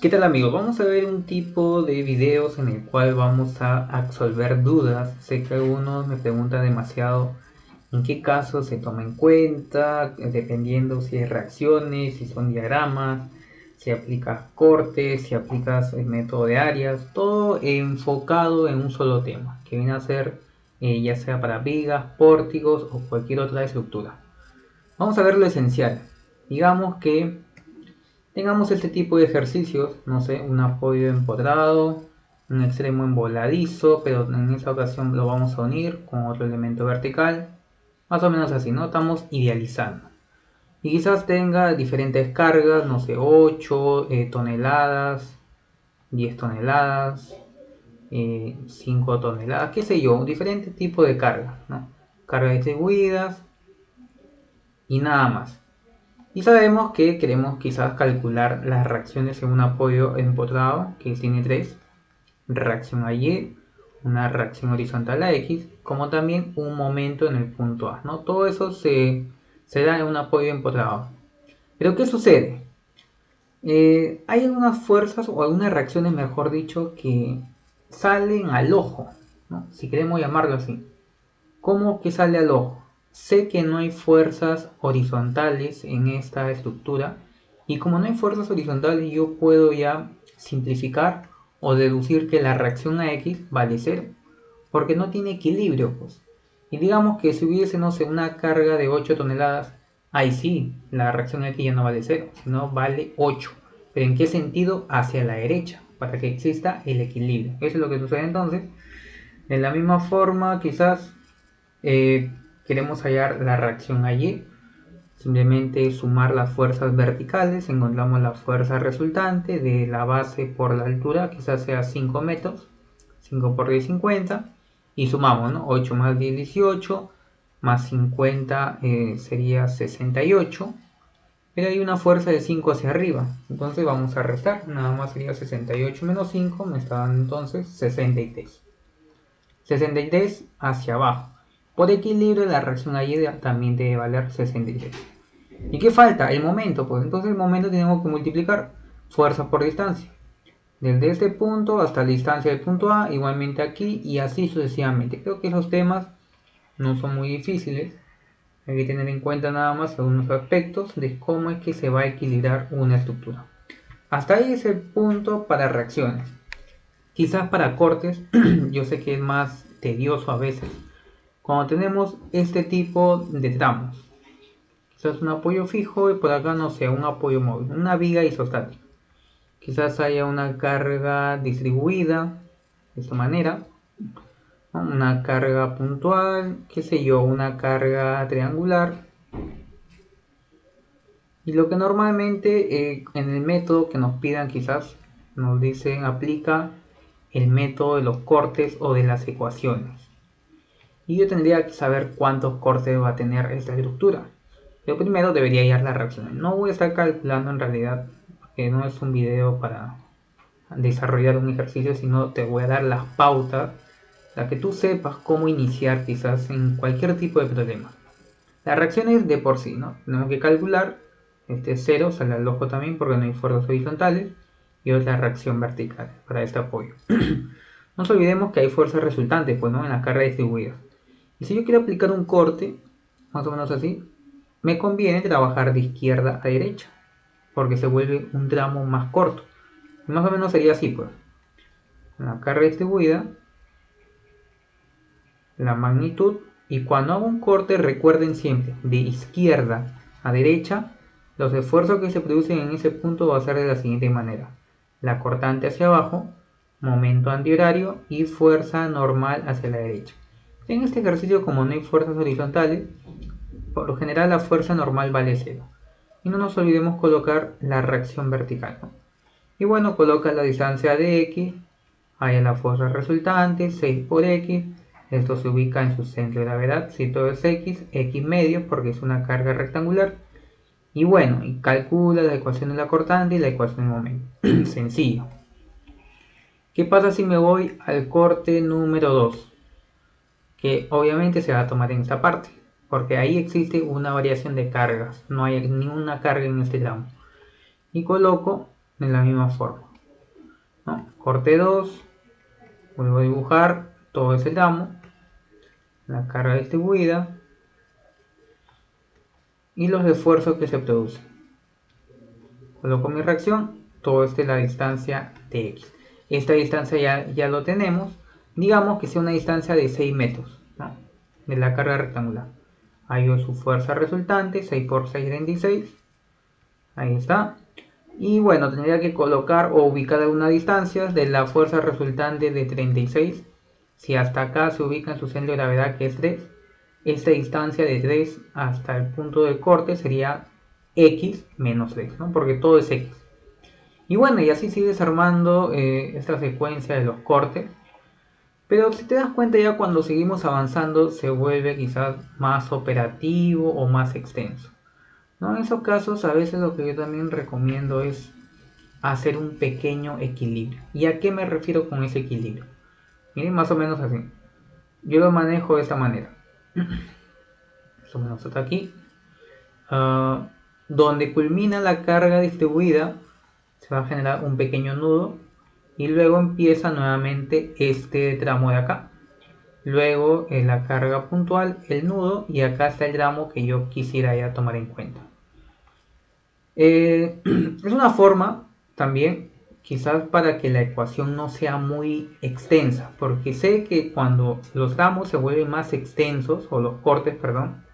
¿Qué tal amigos? Vamos a ver un tipo de videos en el cual vamos a absolver dudas. Sé que algunos me preguntan demasiado en qué casos se toma en cuenta, dependiendo si hay reacciones, si son diagramas, si aplicas cortes, si aplicas el método de áreas, todo enfocado en un solo tema, que viene a ser ya sea para vigas, pórticos o cualquier otra estructura. Vamos a ver lo esencial. Digamos que tengamos este tipo de ejercicios, no sé, un apoyo empotrado, un extremo emboladizo, pero en esta ocasión lo vamos a unir con otro elemento vertical, más o menos así, ¿no? Estamos idealizando. Y quizás tenga diferentes cargas, no sé, 8 toneladas, 10 toneladas, 5 toneladas, qué sé yo, diferentes tipos de cargas, ¿no? Cargas distribuidas y nada más. Y sabemos que queremos quizás calcular las reacciones en un apoyo empotrado, que tiene tres: reacción a Y, una reacción horizontal a X, como también un momento en el punto A, ¿no? Todo eso se da en un apoyo empotrado. Pero ¿qué sucede? Hay algunas fuerzas o algunas reacciones, mejor dicho, que salen al ojo, ¿no? Si queremos llamarlo así. ¿Cómo que sale al ojo? Sé que no hay fuerzas horizontales en esta estructura, y como no hay fuerzas horizontales yo puedo ya simplificar o deducir que la reacción a X vale cero, porque no tiene equilibrio, pues. Y digamos que si hubiese, no sé, una carga de 8 toneladas, ahí sí, la reacción a X ya no vale cero, sino vale 8. ¿Pero en qué sentido? Hacia la derecha, para que exista el equilibrio. Eso es lo que sucede entonces. De la misma forma, quizás queremos hallar la reacción allí. Simplemente sumar las fuerzas verticales, encontramos la fuerza resultante de la base por la altura, quizás sea 5 metros, 5 por 10, 50, y sumamos, ¿no? 8 más 10, 18, más 50 sería 68, pero hay una fuerza de 5 hacia arriba, entonces vamos a restar, nada más sería 68 menos 5, me está dando entonces 63. 63 hacia abajo. Por equilibrio la reacción allí también debe valer 63. ¿Y qué falta? El momento. Pues entonces el momento tenemos que multiplicar fuerza por distancia. Desde este punto hasta la distancia del punto A, igualmente aquí y así sucesivamente. Creo que esos temas no son muy difíciles. Hay que tener en cuenta nada más algunos aspectos de cómo es que se va a equilibrar una estructura. Hasta ahí es el punto para reacciones. Quizás para cortes, yo sé que es más tedioso a veces cuando tenemos este tipo de tramos. Quizás un apoyo fijo y por acá no sé, un apoyo móvil, una viga isostática. Quizás haya una carga distribuida de esta manera, ¿no? Una carga puntual, qué sé yo, una carga triangular. Y lo que normalmente en el método que nos pidan, quizás nos dicen aplica el método de los cortes o de las ecuaciones. Y yo tendría que saber cuántos cortes va a tener esta estructura. Yo primero debería hallar las reacciones. No voy a estar calculando en realidad, porque no es un video para desarrollar un ejercicio, sino te voy a dar las pautas para que tú sepas cómo iniciar quizás en cualquier tipo de problema. Las reacciones de por sí, ¿no? Tenemos que calcular este cero, sale al ojo también porque no hay fuerzas horizontales, y otra reacción vertical para este apoyo. No nos olvidemos que hay fuerzas resultantes, pues, ¿no? En la carga distribuida. Y si yo quiero aplicar un corte, más o menos así, me conviene trabajar de izquierda a derecha, porque se vuelve un tramo más corto. Más o menos sería así, pues. La carga distribuida, la magnitud, y cuando hago un corte, recuerden siempre, de izquierda a derecha, los esfuerzos que se producen en ese punto va a ser de la siguiente manera. La cortante hacia abajo, momento antihorario y fuerza normal hacia la derecha. En este ejercicio, como no hay fuerzas horizontales, por lo general la fuerza normal vale cero. Y no nos olvidemos colocar la reacción vertical, ¿no? Y bueno, coloca la distancia de X, hay la fuerza resultante, 6 por X, esto se ubica en su centro de gravedad, si todo es X medio porque es una carga rectangular. Y bueno, y calcula la ecuación de la cortante y la ecuación del momento. Sencillo. ¿Qué pasa si me voy al corte número 2? Que obviamente se va a tomar en esta parte, porque ahí existe una variación de cargas, no hay ninguna carga en este tramo. Y coloco de la misma forma, ¿no? Corte 2, vuelvo a dibujar todo ese tramo, la carga distribuida y los esfuerzos que se producen. Coloco mi reacción, todo esto es la distancia de X. Esta distancia ya lo tenemos, digamos que sea una distancia de 6 metros, ¿no? De la carga rectangular. Ahí va su fuerza resultante, 6 por 6, 36. Ahí está. Y bueno, tendría que colocar o ubicar algunas distancias de la fuerza resultante de 36. Si hasta acá se ubica en su centro de gravedad, que es 3, esta distancia de 3 hasta el punto de corte sería X menos 3, ¿no? Porque todo es X. Y bueno, y así sigues armando esta secuencia de los cortes. Pero si te das cuenta, ya cuando seguimos avanzando se vuelve quizás más operativo o más extenso, ¿no? En esos casos a veces lo que yo también recomiendo es hacer un pequeño equilibrio. ¿Y a qué me refiero con ese equilibrio? Miren, más o menos así. Yo lo manejo de esta manera. Más o menos hasta aquí. Donde culmina la carga distribuida se va a generar un pequeño nudo y luego empieza nuevamente este tramo de acá. Luego en la carga puntual, el nudo, y acá está el tramo que yo quisiera ya tomar en cuenta. Es una forma también quizás para que la ecuación no sea muy extensa, porque sé que cuando los tramos se vuelven más extensos, o los cortes, perdón,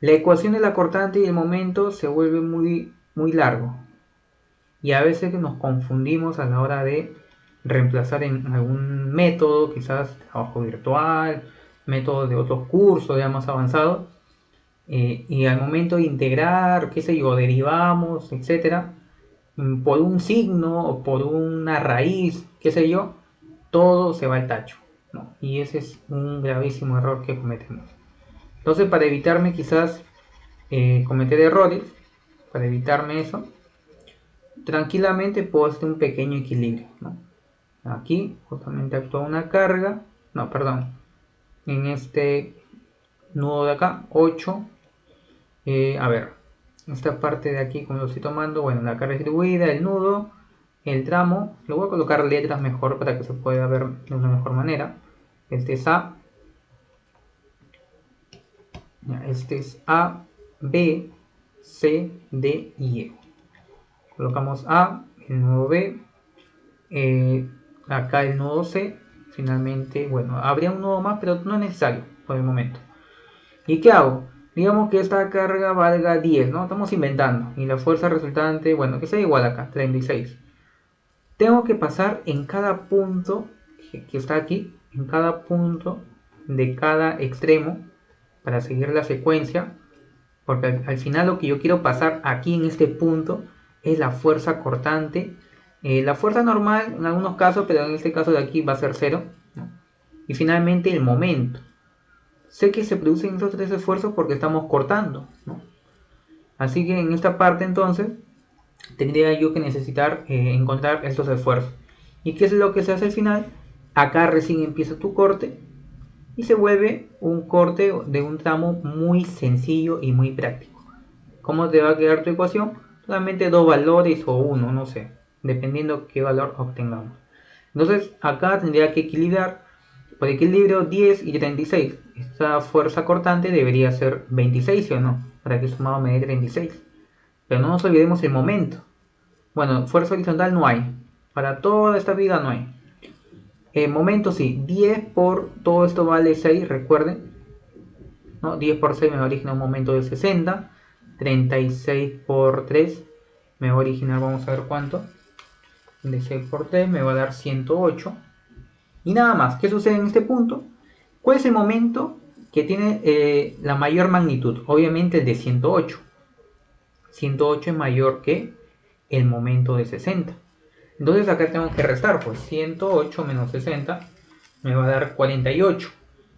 la ecuación de la cortante y el momento se vuelve muy largo. Y a veces nos confundimos a la hora de reemplazar en algún método, quizás trabajo virtual, métodos de otros cursos ya más avanzados, y al momento de integrar, qué sé yo, derivamos, etcétera, por un signo o por una raíz, qué sé yo, todo se va al tacho, ¿no? Y ese es un gravísimo error que cometemos. Entonces, para evitarme quizás cometer errores, para evitarme eso, tranquilamente puedo hacer un pequeño equilibrio, ¿no? Aquí justamente actúa una carga, no, perdón, en este nudo de acá, 8, a ver, esta parte de aquí como lo estoy tomando, bueno, la carga distribuida, el nudo, el tramo, le voy a colocar letras mejor para que se pueda ver de una mejor manera. Este es A, este es A, B, C, D y E. Colocamos A, el nudo B, acá el nudo C, finalmente, bueno, habría un nudo más, pero no es necesario por el momento. ¿Y qué hago? Digamos que esta carga valga 10, ¿no? Estamos inventando. Y la fuerza resultante, bueno, que sea igual acá, 36. Tengo que pasar en cada punto que está aquí, en cada punto de cada extremo, para seguir la secuencia, porque al final lo que yo quiero pasar aquí en este punto es la fuerza cortante, la fuerza normal en algunos casos, pero en este caso de aquí va a ser 0, ¿no? Y finalmente el momento. Sé que se producen estos tres esfuerzos porque estamos cortando, ¿no? Así que en esta parte entonces tendría yo que necesitar encontrar estos esfuerzos. ¿Y qué es lo que se hace al final? Acá recién empieza tu corte y se vuelve un corte de un tramo muy sencillo y muy práctico. ¿Cómo te va a quedar tu ecuación? Solamente dos valores o uno, no sé, dependiendo qué valor obtengamos. Entonces acá tendría que equilibrar, por equilibrio 10 y 36. Esta fuerza cortante debería ser 26, ¿sí o no? Para que sumado me dé 36. Pero no nos olvidemos el momento. Bueno, fuerza horizontal no hay. Para toda esta vida no hay. Momento sí, 10 por todo esto vale 6, recuerden, ¿no? 10 por 6 me va a originar un momento de 60. 36 por 3 me va a originar, vamos a ver cuánto. De 6 por 3 me va a dar 108. Y nada más, ¿qué sucede en este punto? ¿Cuál es el momento que tiene la mayor magnitud? Obviamente el de 108. 108 es mayor que el momento de 60. Entonces acá tengo que restar, pues 108 menos 60 me va a dar 48.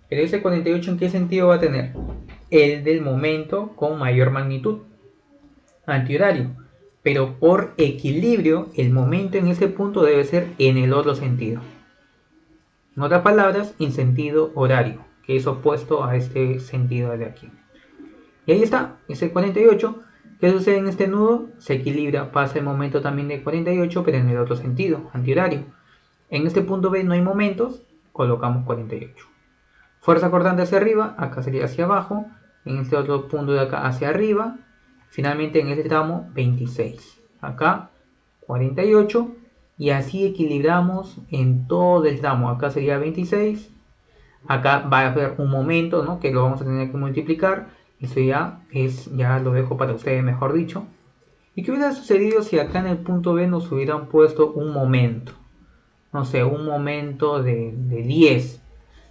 Pero ese 48 ¿en qué sentido va a tener? El del momento con mayor magnitud, antihorario. Pero por equilibrio, el momento en ese punto debe ser en el otro sentido. En otras palabras, en sentido horario, que es opuesto a este sentido de aquí. Y ahí está, ese 48. ¿Qué sucede en este nudo? Se equilibra, pasa el momento también de 48, pero en el otro sentido, antihorario. En este punto B no hay momentos, colocamos 48. Fuerza cortante hacia arriba, acá sería hacia abajo, en este otro punto de acá hacia arriba, finalmente en este tramo 26, acá 48, y así equilibramos en todo el tramo, acá sería 26, acá va a haber un momento, ¿no?, que lo vamos a tener que multiplicar, eso ya lo dejo para ustedes, mejor dicho. ¿Y qué hubiera sucedido si acá en el punto B nos hubieran puesto un momento? No sé, un momento de 10.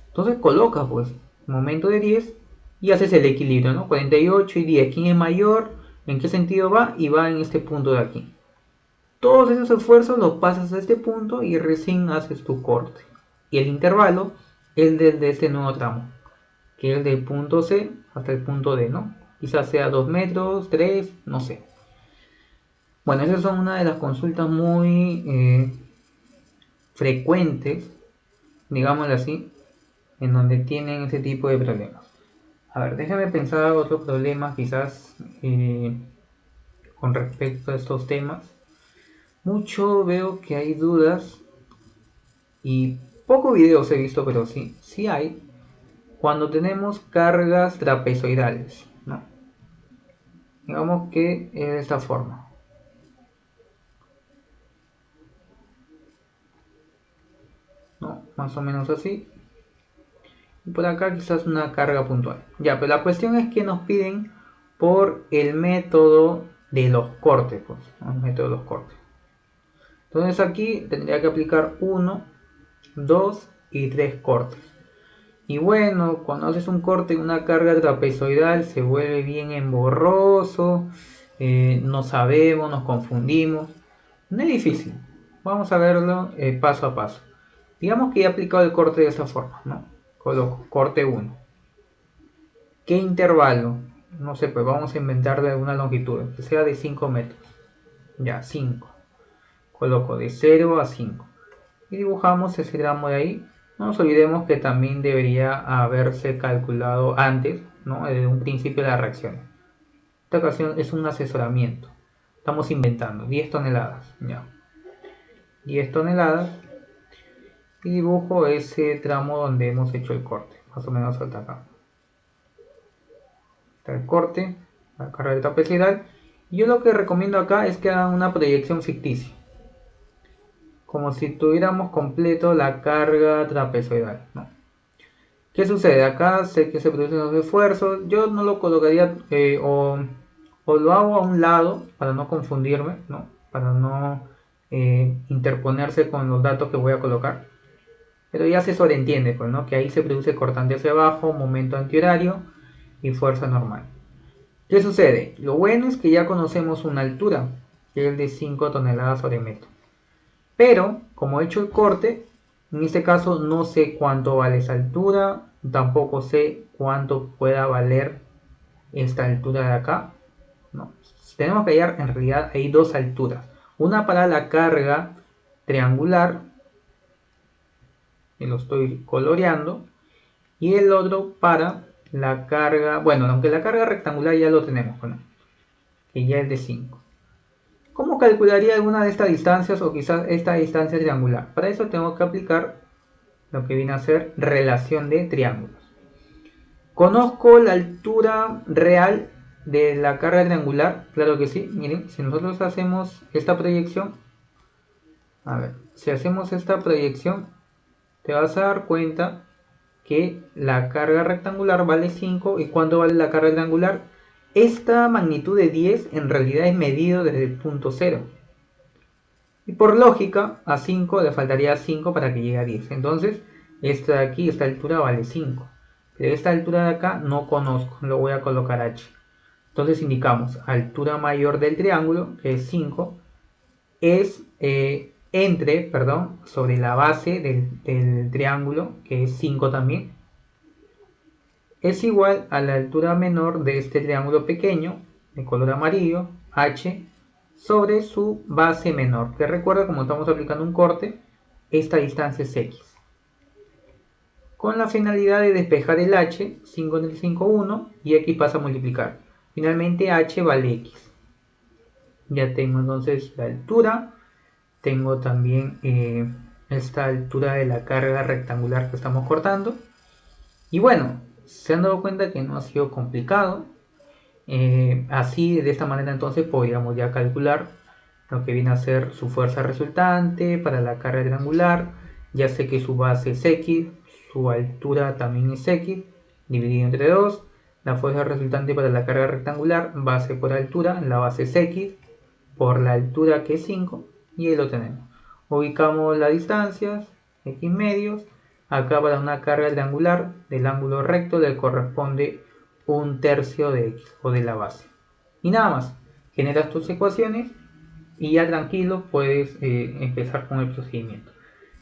Entonces coloca pues momento de 10 y haces el equilibrio, ¿no? 48 y 10. ¿Quién es mayor? ¿En qué sentido va? Y va en este punto de aquí. Todos esos esfuerzos los pasas a este punto y recién haces tu corte. Y el intervalo es desde este nuevo tramo, que es del punto C hasta el punto D, ¿no? Quizás sea 2 metros, 3, no sé. Bueno, esas son una de las consultas muy frecuentes, digámoslo así, en donde tienen ese tipo de problemas. A ver, déjame pensar otro problema quizás con respecto a estos temas. Mucho veo que hay dudas y pocos videos he visto, pero sí hay, cuando tenemos cargas trapezoidales, ¿no? Digamos que es de esta forma. ¿No? Más o menos así. Y por acá quizás una carga puntual. Ya, pero la cuestión es que nos piden por el método de los cortes, pues, ¿no? El método de los cortes. Entonces aquí tendría que aplicar 1, 2 y 3 cortes. Y bueno, cuando haces un corte en una carga trapezoidal se vuelve bien emborroso, no sabemos, nos confundimos. No es difícil, vamos a verlo paso a paso. Digamos que he aplicado el corte de esta forma, ¿no? Coloco corte 1. ¿Qué intervalo? No sé, pues vamos a inventarle alguna longitud, que sea de 5 metros. Ya, 5. Coloco de 0 a 5. Y dibujamos ese tramo de ahí. No nos olvidemos que también debería haberse calculado antes, ¿no?, desde un principio de la reacción. Esta ocasión es un asesoramiento. Estamos inventando 10 toneladas. Ya. 10 toneladas. Y dibujo ese tramo donde hemos hecho el corte. Más o menos hasta acá. Está el corte, la carga trapezoidal. Y yo lo que recomiendo acá es que hagan una proyección ficticia, como si tuviéramos completo la carga trapezoidal, ¿no? ¿Qué sucede? Acá sé que se producen los esfuerzos. Yo no lo colocaría o lo hago a un lado para no confundirme, ¿no? Para no interponerse con los datos que voy a colocar. Pero ya se sobreentiende, pues, ¿no?, que ahí se produce cortante hacia abajo, momento antihorario y fuerza normal. ¿Qué sucede? Lo bueno es que ya conocemos una altura, que es de 5 toneladas sobre metro. Pero, como he hecho el corte, en este caso no sé cuánto vale esa altura, tampoco sé cuánto pueda valer esta altura de acá. No. Tenemos que hallar, en realidad hay dos alturas. Una para la carga triangular, y lo estoy coloreando, y el otro para la carga, bueno, aunque la carga rectangular ya lo tenemos, ¿no?, que ya es de 5. ¿Cómo calcularía alguna de estas distancias o quizás esta distancia triangular? Para eso tengo que aplicar lo que viene a ser relación de triángulos. ¿Conozco la altura real de la carga triangular? Claro que sí. Miren, si nosotros hacemos esta proyección, a ver, si hacemos esta proyección, te vas a dar cuenta que la carga rectangular vale 5. ¿Y cuánto vale la carga triangular? Esta magnitud de 10 en realidad es medido desde el punto 0. Y por lógica, a 5 le faltaría 5 para que llegue a 10. Entonces, esta de aquí, esta altura vale 5. Pero esta altura de acá no conozco, lo voy a colocar h. Entonces indicamos altura mayor del triángulo, que es 5, es sobre la base del triángulo, que es 5 también, es igual a la altura menor de este triángulo pequeño, de color amarillo, h, sobre su base menor, que recuerda, como estamos aplicando un corte, esta distancia es x. Con la finalidad de despejar el h, 5 entre 5, 1, y x pasa a multiplicar. Finalmente h vale x. Ya tengo entonces la altura, tengo también esta altura de la carga rectangular que estamos cortando. Y bueno, se han dado cuenta que no ha sido complicado. Así, de esta manera entonces podríamos ya calcular lo que viene a ser su fuerza resultante para la carga triangular. Ya sé que su base es X, su altura también es X, dividido entre 2. La fuerza resultante para la carga rectangular, base por altura, la base es X, por la altura que es 5, y ahí lo tenemos. Ubicamos las distancias, X medios. Acá para una carga triangular del ángulo recto le corresponde 1/3 de X o de la base. Y nada más, generas tus ecuaciones y ya tranquilo puedes empezar con el procedimiento.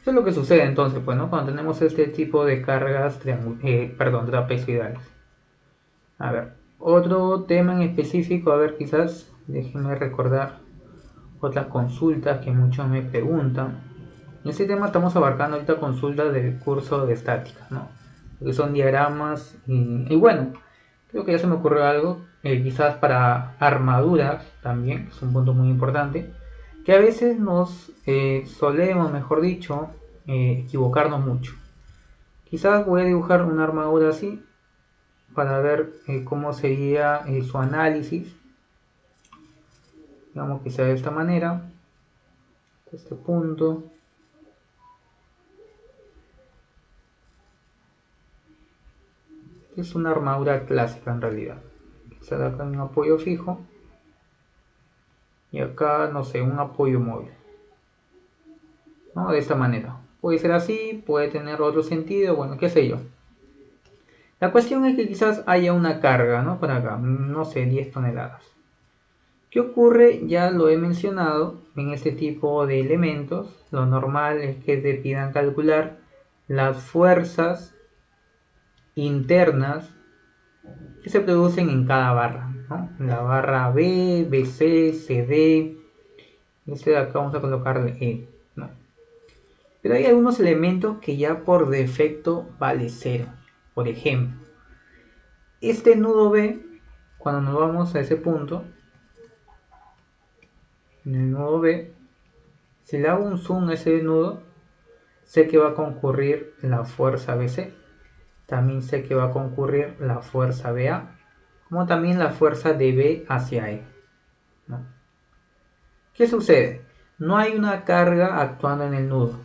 Eso es lo que sucede entonces, pues, ¿no? Cuando tenemos este tipo de cargas trapezoidales. A ver, otro tema en específico, a ver, quizás, déjenme recordar otras consultas que muchos me preguntan. En este tema estamos abarcando ahorita consultas del curso de estática, ¿no? Que son diagramas y bueno, creo que ya se me ocurrió algo, quizás para armaduras también, es un punto muy importante, que a veces nos solemos, mejor dicho, equivocarnos mucho. Quizás voy a dibujar una armadura así para ver cómo sería su análisis. Digamos que sea de esta manera, este punto. Es una armadura clásica en realidad. Se da acá un apoyo fijo y acá, no sé, un apoyo móvil, ¿no? De esta manera. Puede ser así, puede tener otro sentido, bueno, qué sé yo. La cuestión es que quizás haya una carga, ¿no? Para acá, no sé, 10 toneladas. ¿Qué ocurre? Ya lo he mencionado, en este tipo de elementos, lo normal es que te pidan calcular las fuerzas internas que se producen en cada barra, ¿no? La barra B, BC, CD, este de acá vamos a colocarle E, ¿no? Pero hay algunos elementos que ya por defecto vale 0. Por ejemplo, este nudo B, cuando nos vamos a ese punto, en el nudo B, si le hago un zoom a ese nudo, sé que va a concurrir la fuerza BC. También sé que va a concurrir la fuerza BA, como también la fuerza de B hacia E, ¿no? ¿Qué sucede? No hay una carga actuando en el nudo,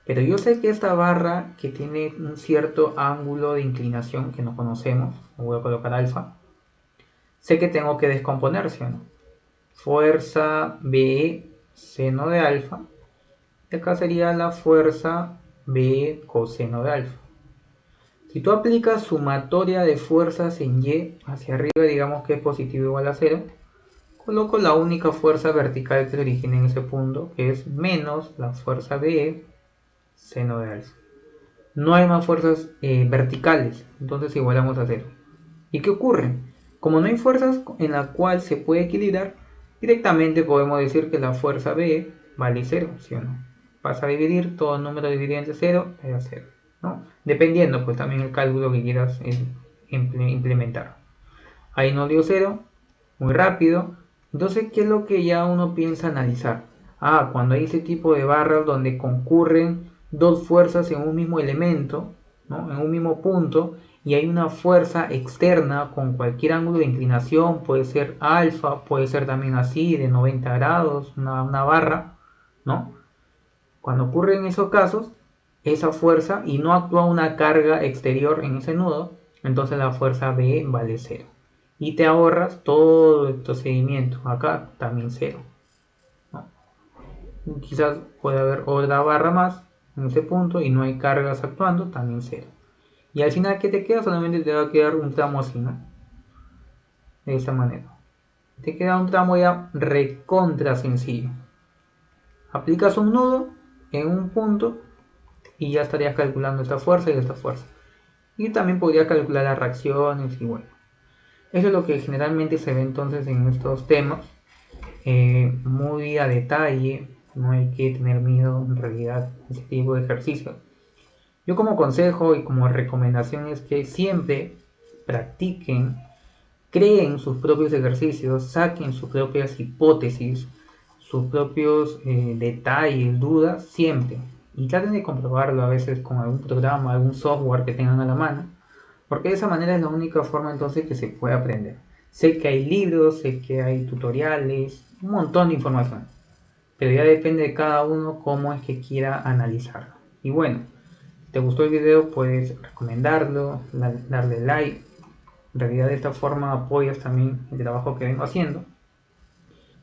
pero yo sé que esta barra que tiene un cierto ángulo de inclinación que no conocemos, voy a colocar alfa, sé que tengo que descomponer, ¿sí o no? Fuerza B seno de alfa, y acá sería la fuerza B coseno de alfa. Si tú aplicas sumatoria de fuerzas en Y hacia arriba, digamos que es positivo igual a 0, coloco la única fuerza vertical que se origina en ese punto, que es menos la fuerza B seno de alfa. No hay más fuerzas verticales, entonces igualamos a 0. ¿Y qué ocurre? Como no hay fuerzas en la cual se puede equilibrar, directamente podemos decir que la fuerza B vale 0, ¿sí o no? Vas a dividir todo número dividido entre 0, da 0, ¿no? Dependiendo, pues también el cálculo que quieras implementar. Ahí no dio 0, muy rápido. Entonces, ¿qué es lo que ya uno piensa analizar? Cuando hay ese tipo de barras donde concurren dos fuerzas en un mismo elemento, ¿no? En un mismo punto, y hay una fuerza externa con cualquier ángulo de inclinación, puede ser alfa, puede ser también así, de 90 grados, una barra, ¿no? Cuando ocurren esos casos, esa fuerza y no actúa una carga exterior en ese nudo, entonces la fuerza B vale 0. Y te ahorras todo el procedimiento. Acá también 0, ¿no? Quizás puede haber otra barra más en ese punto y no hay cargas actuando, también 0. Y al final, ¿qué te queda? Solamente te va a quedar un tramo así, ¿no? De esta manera. Te queda un tramo ya recontra sencillo. Aplicas un nudo en un punto y ya estarías calculando esta fuerza y esta fuerza. Y también podrías calcular las reacciones y bueno. Eso es lo que generalmente se ve entonces en estos temas. Muy a detalle, no hay que tener miedo en realidad a este tipo de ejercicios. Yo como consejo y como recomendación es que siempre practiquen creen sus propios ejercicios, saquen sus propias hipótesis, sus propios detalles, dudas, siempre. Y traten de comprobarlo a veces con algún programa, algún software que tengan a la mano, porque de esa manera es la única forma entonces que se puede aprender. Sé que hay libros, sé que hay tutoriales, un montón de información, pero ya depende de cada uno cómo es que quiera analizarlo. Y bueno, si te gustó el video puedes recomendarlo, darle like. En realidad de esta forma apoyas también el trabajo que vengo haciendo.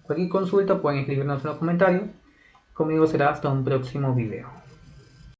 Cualquier consulta pueden escribirnos en los comentarios. Conmigo será hasta un próximo video.